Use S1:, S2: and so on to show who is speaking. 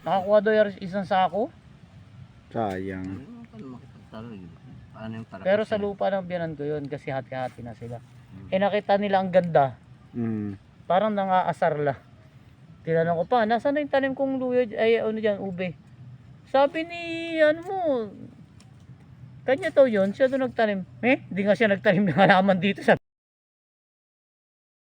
S1: Nakakuha daw yung isang sako.
S2: Sayang.
S1: Pero sa lupa ng biyanan ko yun kasi hati-hati na sila. Eh nakita nila ang ganda. Parang nangaasar la. Tinanong ko pa, nasaan na yung tanim kong luya, ay ano dyan, ube. Sabi ni, ano mo, kanya to yun, siya doon nagtanim. Hindi nga siya nagtanim ng halaman dito. Sabi